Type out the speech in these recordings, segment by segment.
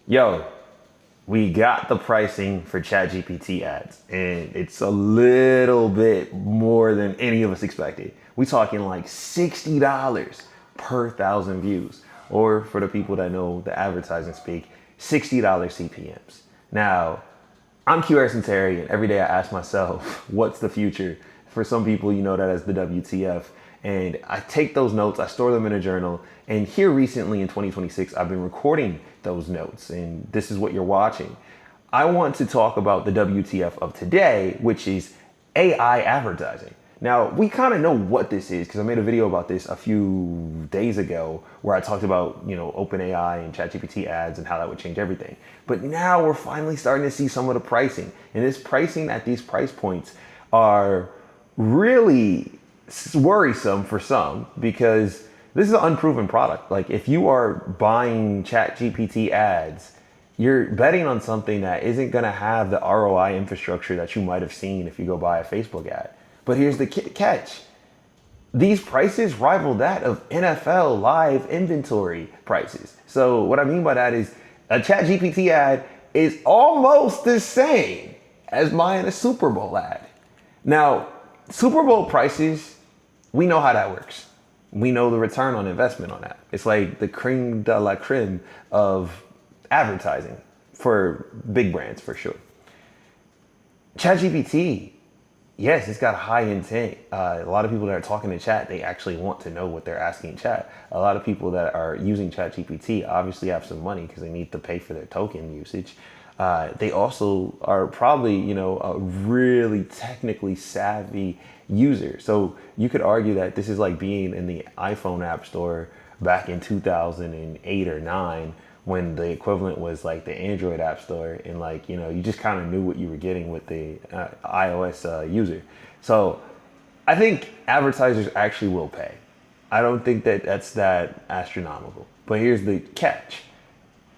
Yo, we got the pricing for ChatGPT ads, and it's a little bit more than any of us expected. We talking like $60 per thousand views, or for the people that know the advertising speak, $60 CPMs. Now, I'm QuHarrison Terry, and every day I ask myself, what's the future? For some people, you know that as the WTF. And I take those notes, I store them in a journal. And here recently in 2026, I've been recording those notes, and this is what you're watching. I want to talk about the WTF of today, which is AI advertising. Now, we kind of know what this is because I made a video about this a few days ago where I talked about, OpenAI and ChatGPT ads and how that would change everything. But now we're finally starting to see some of the pricing. And this pricing at these price points are really worrisome for some because this is an unproven product. Like if you are buying ChatGPT ads, you're betting on something that isn't going to have the ROI infrastructure that you might have seen if you go buy a Facebook ad. But here's the catch. These prices rival that of NFL live inventory prices. So what I mean by that is a ChatGPT ad is almost the same as buying a Super Bowl ad. Now, Super Bowl prices, we know how that works. We know the return on investment on that. It's like the creme de la creme of advertising for big brands for sure. ChatGPT, yes, it's got high intent. A lot of people that are talking to chat, they actually want to know what they're asking chat. A lot of people that are using ChatGPT obviously have some money because they need to pay for their token usage. They also are probably, a really technically savvy user. So you could argue that this is like being in the iPhone app store back in 2008 or 9 when the equivalent was like the Android app store and you just kind of knew what you were getting with the iOS user. So I think advertisers actually will pay. I don't think that that's that astronomical. But here's the catch.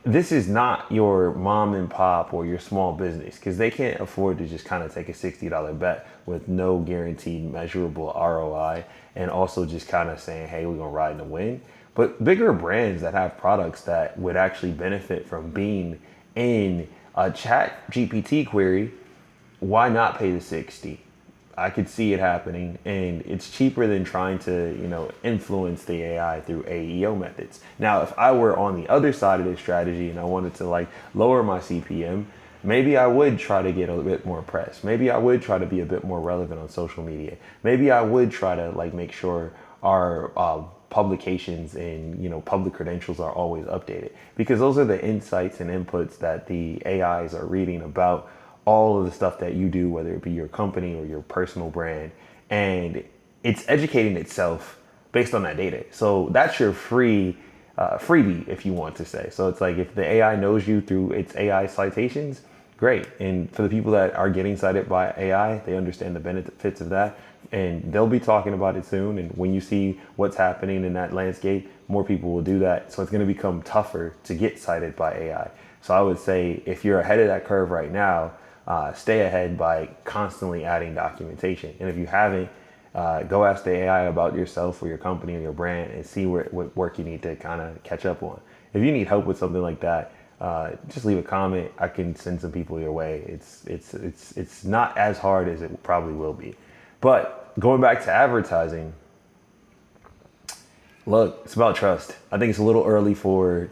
This is not your mom and pop or your small business because they can't afford to just kind of take a $60 bet with no guaranteed measurable ROI and also just kind of saying, hey, we're going to ride in the wind. But bigger brands that have products that would actually benefit from being in a chat GPT query, why not pay the 60? I could see it happening, and it's cheaper than trying to, influence the AI through AEO methods. Now, if I were on the other side of this strategy and I wanted to lower my CPM, maybe I would try to get a bit more press. Maybe I would try to be a bit more relevant on social media. Maybe I would try to make sure our publications and public credentials are always updated because those are the insights and inputs that the AIs are reading about all of the stuff that you do, whether it be your company or your personal brand, and it's educating itself based on that data. So that's your freebie, if you want to say. So it's like if the AI knows you through its AI citations, great. And for the people that are getting cited by AI, they understand the benefits of that, and they'll be talking about it soon. And when you see what's happening in that landscape, more people will do that. So it's going to become tougher to get cited by AI. So I would say if you're ahead of that curve right now, stay ahead by constantly adding documentation. And if you haven't, go ask the AI about yourself or your company or your brand and see what work you need to kind of catch up on. If you need help with something like that, just leave a comment. I can send some people your way. It's not as hard as it probably will be. But going back to advertising, look, it's about trust. I think it's a little early for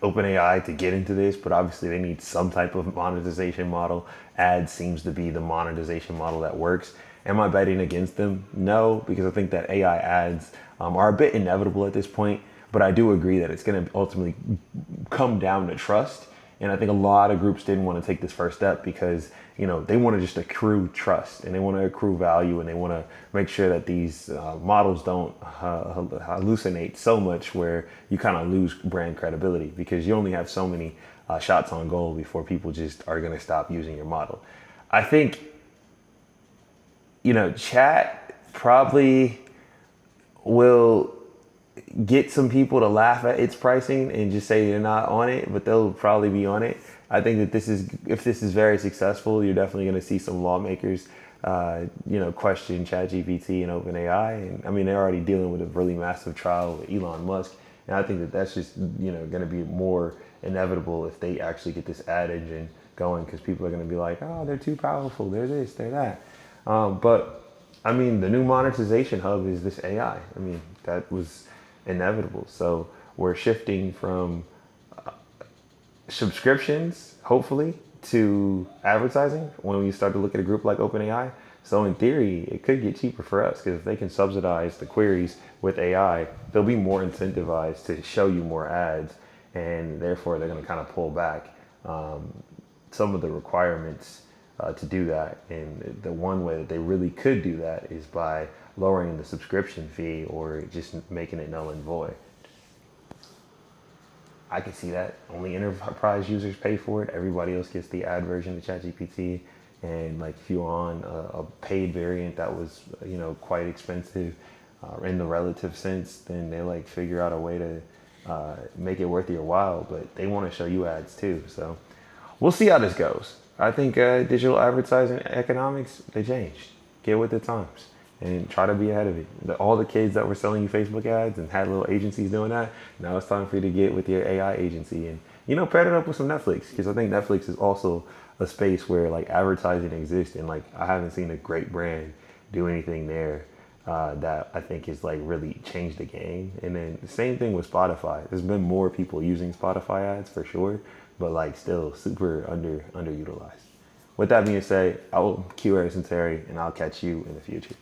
OpenAI to get into this, but obviously they need some type of monetization model. Ads seems to be the monetization model that works. Am I betting against them? No, because I think that AI ads are a bit inevitable at this point, but I do agree that it's going to ultimately come down to trust. And I think a lot of groups didn't want to take this first step because, they want to just accrue trust and they want to accrue value and they want to make sure that these models don't hallucinate so much where you kind of lose brand credibility because you only have so many shots on goal before people just are going to stop using your model. I think, chat probably will get some people to laugh at its pricing and just say they're not on it, but they'll probably be on it. I think that if this is very successful, you're definitely going to see some lawmakers, question ChatGPT and OpenAI. And I mean, they're already dealing with a really massive trial with Elon Musk. And I think that that's just, going to be more inevitable if they actually get this ad engine going, because people are going to be like, oh, they're too powerful, they're this, they're that. But I mean, the new monetization hub is this AI. I mean, that was inevitable. So we're shifting from subscriptions, hopefully, to advertising when we start to look at a group like OpenAI. So in theory, it could get cheaper for us, because if they can subsidize the queries with AI, they'll be more incentivized to show you more ads, and therefore they're going to kind of pull back some of the requirements to do that. And the one way that they really could do that is by lowering the subscription fee or just making it null and void. I can see that. Only enterprise users pay for it. Everybody else gets the ad version of ChatGPT. And like if you're on a paid variant that was, quite expensive in the relative sense, then they like figure out a way to make it worth your while. But they want to show you ads too. So we'll see how this goes. I think digital advertising economics, they changed. Get with the times and try to be ahead of it. All the kids that were selling you Facebook ads and had little agencies doing that, now it's time for you to get with your AI agency and, pair it up with some Netflix, because I think Netflix is also a space where like advertising exists, and like I haven't seen a great brand do anything there that I think is like really changed the game. And then the same thing with Spotify. There's been more people using Spotify ads for sure, but like still super underutilized. With that being said, I will QuHarrison Terry, and I'll catch you in the future.